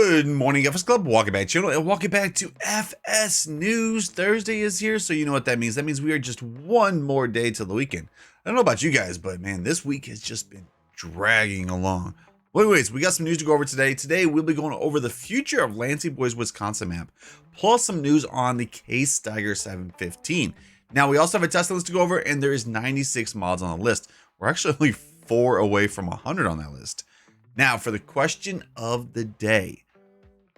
Good morning, FSClub. Welcome back to the channel and welcome back to FS News. Thursday is here, so you know what that means. That means we are just one more day till the weekend. I don't know about you guys, but man, this week has just been dragging along. Well, anyways, we got some news to go over today. Today, we'll be going over the future of Lancy Boy's Wisconsin map, plus some news on the Corsair 715. Now, we also have a test list to go over, and there is 96 mods on the list. We're actually only 4 away from 100 on that list. Now, for the question of the day,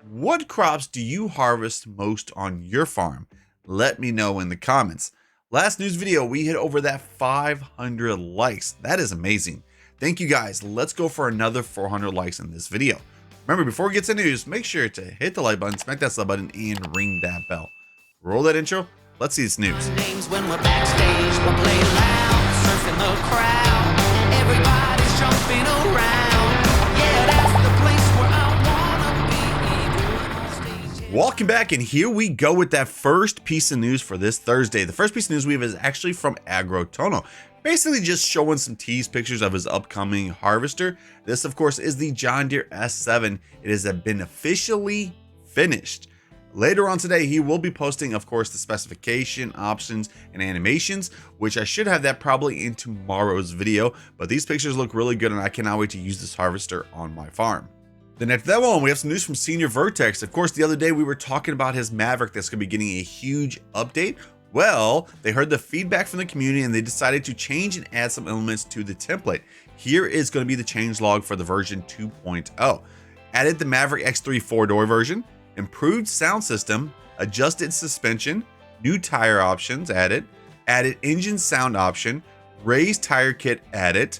what crops do you harvest most on your farm? Let me know in the comments. Last news video, we hit over that 500 likes. That is amazing. Thank you guys. Let's go for another 400 likes in this video. Remember, before we get to news, make sure to hit the like button, smack that sub button, and ring that bell. Roll that intro. Let's see this news. Names when we're backstage, we'll play loud, surfing the crowd. Everybody's jumping around. Yeah, that's the place where I wanna be. Welcome back, and here we go with that first piece of news for this Thursday. The first piece of news we have is actually from Agrotono. Basically just showing some tease pictures of his upcoming harvester. This, of course, is the John Deere S7. It has been officially finished. Later on today, he will be posting, of course, the specification, options, and animations, which I should have that probably in tomorrow's video. But these pictures look really good, and I cannot wait to use this harvester on my farm. Then after that one, we have some news from Senior Vertex. Of course, the other day we were talking about his Maverick that's going to be getting a huge update. Well, they heard the feedback from the community and they decided to change and add some elements to the template. Here is going to be the changelog for the version 2.0. Added the Maverick X3 4-door version, improved sound system, adjusted suspension, new tire options added engine sound option, raised tire kit added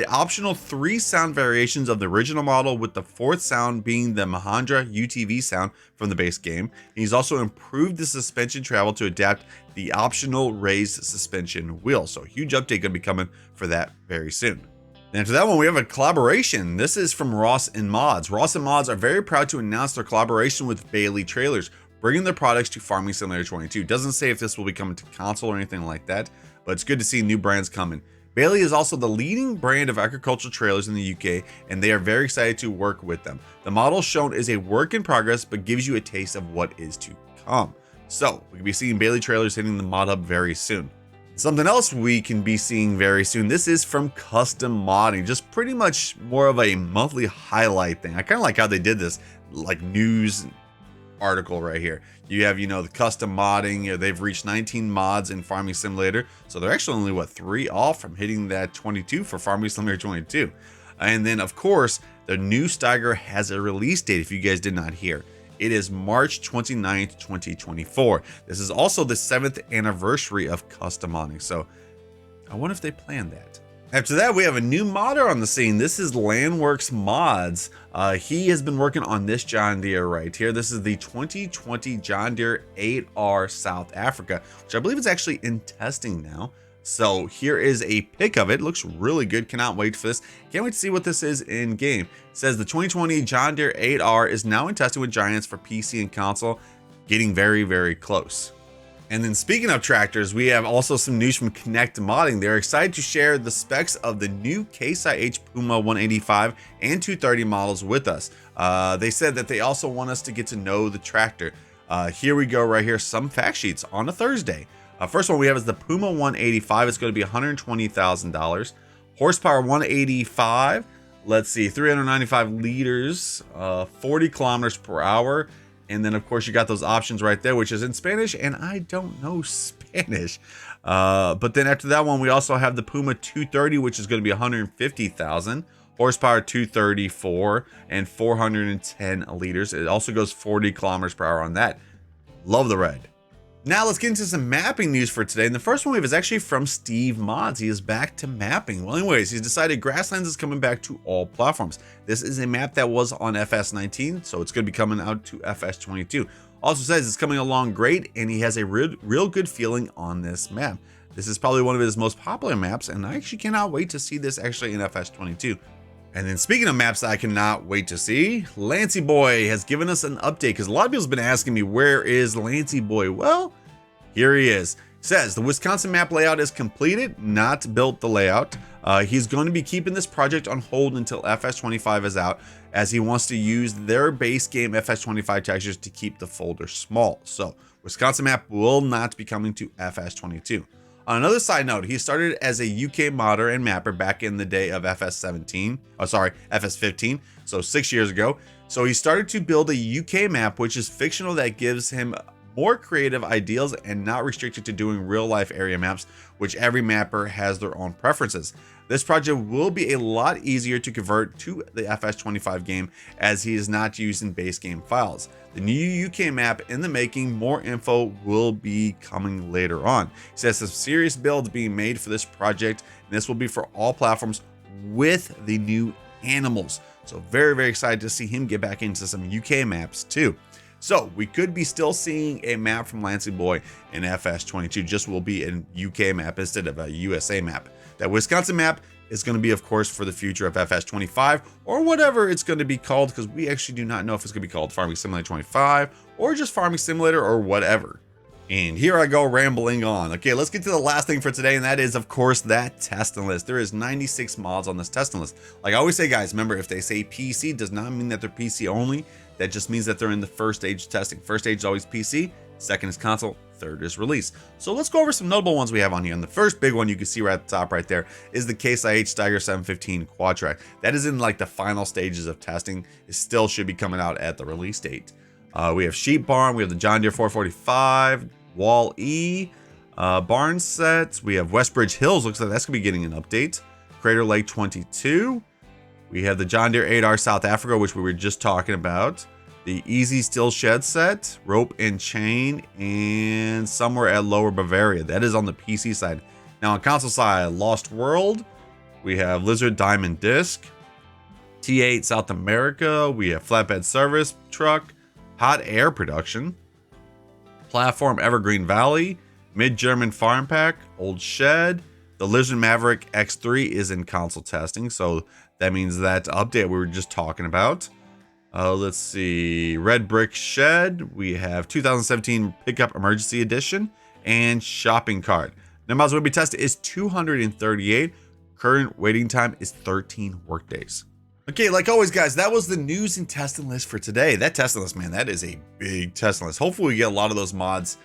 optional 3 sound variations of the original model, with the 4th sound being the Mahindra UTV sound from the base game. He's also improved the suspension travel to adapt the optional raised suspension wheel. So a huge update gonna be coming for that very soon. And after that one, we have a collaboration. This is from Ross and Mods. Ross and Mods are very proud to announce their collaboration with Bailey Trailers, bringing their products to Farming Simulator 22. Doesn't say if this will be coming to console or anything like that, but it's good to see new brands coming. Bailey is also the leading brand of agricultural trailers in the UK, and they are very excited to work with them. The model shown is a work in progress, but gives you a taste of what is to come. So we can be seeing Bailey trailers hitting the mod hub very soon. Something else we can be seeing very soon, this is from Custom Modding, just pretty much more of a monthly highlight thing. I kind of like how they did this, like news article right here. You have, the custom modding. They've reached 19 mods in Farming Simulator, so they're actually only 3 off from hitting that 22 for Farming Simulator 22. And then, of course, the new Steiger has a release date. If you guys did not hear, it is March 29th, 2024. This is also the 7th anniversary of custom modding, so I wonder if they planned that. After that, we have a new modder on the scene. This is Landworks Mods. He has been working on this John Deere right here. This is the 2020 John Deere 8R South Africa, which I believe is actually in testing now. So here is a pic of it. Looks really good. Cannot wait for this. Can't wait to see what this is in game. It says the 2020 John Deere 8R is now in testing with Giants for PC and console. Getting very, very close. And then speaking of tractors, we have also some news from Connect Modding. They're excited to share the specs of the new Case IH Puma 185 and 230 models with us. They said that they also want us to get to know the tractor. Here we go right here, some fact sheets on a Thursday. First one we have is the Puma 185. It's going to be $120,000. Horsepower 185. Let's see, 395 liters, 40 kilometers per hour. And then, of course, you got those options right there, which is in Spanish, and I don't know Spanish. But then after that one, we also have the Puma 230, which is going to be 150,000. Horsepower 234 and 410 liters. It also goes 40 kilometers per hour on that. Love the red. Now let's get into some mapping news for today. And the first one we have is actually from Steve Mods. He is back to mapping. Well, anyways, he's decided Grasslands is coming back to all platforms. This is a map that was on FS19, so it's going to be coming out to FS22. Also says it's coming along great, and he has a real good feeling on this map. This is probably one of his most popular maps, and I actually cannot wait to see this actually in FS22. And then speaking of maps that I cannot wait to see, Lancy Boy has given us an update, because a lot of people's been asking me, where is Lancy Boy? Well, here he is. Says the Wisconsin map layout is completed, not built the layout. He's going to be keeping this project on hold until FS25 is out, as he wants to use their base game FS25 textures to keep the folder small. So Wisconsin map will not be coming to FS22. On another side note, he started as a UK modder and mapper back in the day of FS15, so 6 years ago. So he started to build a UK map, which is fictional, that gives him more creative ideals and not restricted to doing real life area maps, which every mapper has their own preferences. This project will be a lot easier to convert to the FS25 game, as he is not using base game files. The new UK map in the making, more info will be coming later on. He says some serious builds being made for this project, and this will be for all platforms with the new animals. So very, very excited to see him get back into some UK maps too. So we could be still seeing a map from Lancy Boy in FS22, just will be a UK map instead of a USA map. That Wisconsin map is going to be, of course, for the future of FS25 or whatever it's going to be called, because we actually do not know if it's going to be called Farming Simulator 25 or just Farming Simulator or whatever. And here I go rambling on. Okay, let's get to the last thing for today, and that is, of course, that testing list. There is 96 mods on this testing list. Like I always say, guys, remember, if they say PC, does not mean that they're PC only. That just means that they're in the first stage of testing. First stage is always PC, second is console, third is release. So let's go over some notable ones we have on here. And the first big one you can see right at the top right there is the Case IH Steiger 715 Quad Track. That is in like the final stages of testing. It still should be coming out at the release date. We have Sheep Barn, we have the John Deere 445, Wall E, Barn Sets. We have Westbridge Hills, looks like that's gonna be getting an update. Crater Lake 22. We have the John Deere 8R South Africa, which we were just talking about. The Easy Steel Shed set, Rope and Chain, and Somewhere at Lower Bavaria. That is on the PC side. Now on console side, Lost World. We have Lizard Diamond Disc. T8 South America. We have Flatbed Service Truck. Hot Air Production. Platform Evergreen Valley. Mid-German Farm Pack. Old Shed. The Lizard Maverick X3 is in console testing, so that means that update we were just talking about. Let's see, Red Brick Shed. We have 2017 Pickup Emergency Edition and Shopping Cart. Number of mods will be tested is 238. Current waiting time is 13 workdays. Okay, like always, guys, that was the news and testing list for today. That testing list, man, that is a big testing list. Hopefully we get a lot of those mods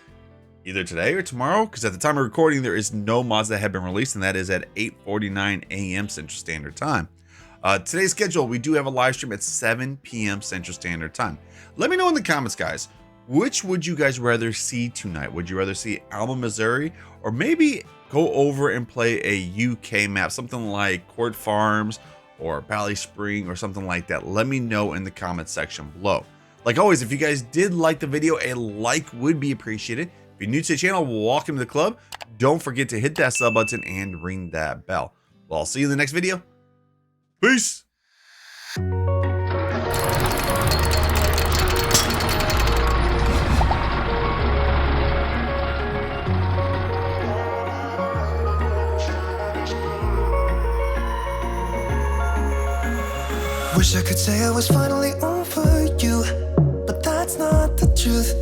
either today or tomorrow, because at the time of recording, there is no mods that have been released, and that is at 8:49 a.m. Central Standard Time. Today's schedule, we do have a live stream at 7 p.m. Central Standard Time. Let me know in the comments, guys, which would you guys rather see tonight? Would you rather see Alma, Missouri, or maybe go over and play a UK map, something like Court Farms or Valley Spring or something like that? Let me know in the comments section below. Like always, if you guys did like the video, a like would be appreciated. If you're new to the channel, welcome to the club. Don't forget to hit that sub button and ring that bell. Well, I'll see you in the next video. Peace. Wish I could say I was finally over you, but that's not the truth.